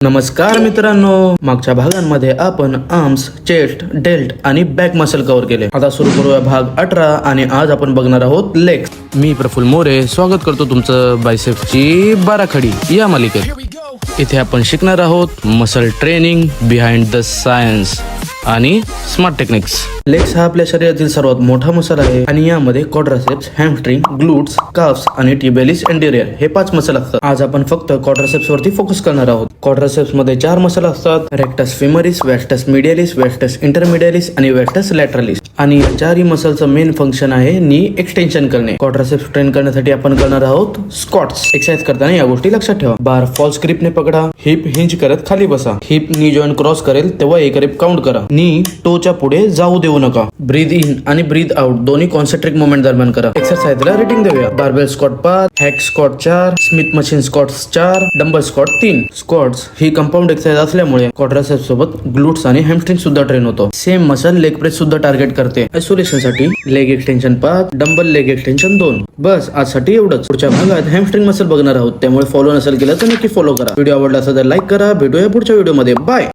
नमस्कार मित्रांनो, मागच्या भागांमध्ये आपण आर्म्स, चेस्ट, डेल्ट आणि बॅक मसल कव्हर केले. आता सुरू करूया भाग 18 आणि आज आपण बघणार आहोत लेग्स. मी प्रफुल्ल मोरे स्वागत करतो तुमचं बायसेप्सची बाराखडी या मालिकेत. इथे आपण शिकणार आहोत muscle training behind the science आणि स्मार्ट टेक्निक्स. लेग्स हा आपल्या शरीरातील सर्वात मोठा मसल आहे आणि यामध्ये क्वाड्रासेप्स, हॅमस्ट्रिंग, ग्लूट्स, काफ्स आणि टिबियालिस एंटेरियर हे 5 मसल असतात. आज आपण फक्त क्वाड्रासेप्स वरती फोकस करणार आहोत. क्वाड्रासेप्स मध्ये 4 मसल असतात: रेक्टस फेमरिस, व्हॅस्टस मिडियालिस, व्हॅस्टस इंटरमिडियालिस आणि व्हॅस्टस लॅटरलिस. आणि या 4 मसलचं मेन फंक्शन आहे नी एक्सटेन्शन करणे. क्वाड्रासेप्स ट्रेन करण्यासाठी आपण करणार आहोत स्क्वॉट्स. एक्सरसाइज करताना या गोष्टी लक्षात ठेवा. बार फॉल्स ग्रिपने पकडा, हिप हिंज करत खाली बसा. हिप नी जॉईंट क्रॉस करेल तेव्हा एक रिप काउंट करा. नी टोच्या पुढे जाऊ देऊ नका. ब्रीथ इन आणि ब्रीथ आउट दोन्ही कॉन्सन्ट्रिक मुवमेंट दरम्यान करा. एक्सरसाइजला रेटिंग देऊया. Barbell squat 5, hack squat 4, Smith machine squats 4, dumbbell squat 3. Squats ही कंपाऊंड एक्सरसाइज असल्यामुळे क्वाड्रासेप्स सोबत ग्लूट्स आणि हॅमस्ट्रिंग सुद्धा ट्रेन होतो. सेम मसल लेग प्रेस सुद्धा टार्गेट करते. आयसोलेशन साठी leg extension 5, dumbbell leg extension 2. बस आजसाठी एवढंच. पुढच्या भागात हॅमस्ट्रिंग मसल बघणार आहोत, त्यामुळे फॉलो नसेल केलं तर नक्की फॉलो करा. व्हिडिओ आवडला असेल तर लाईक करा. भेटूया पुढच्या व्हिडिओ मध्ये. बाय.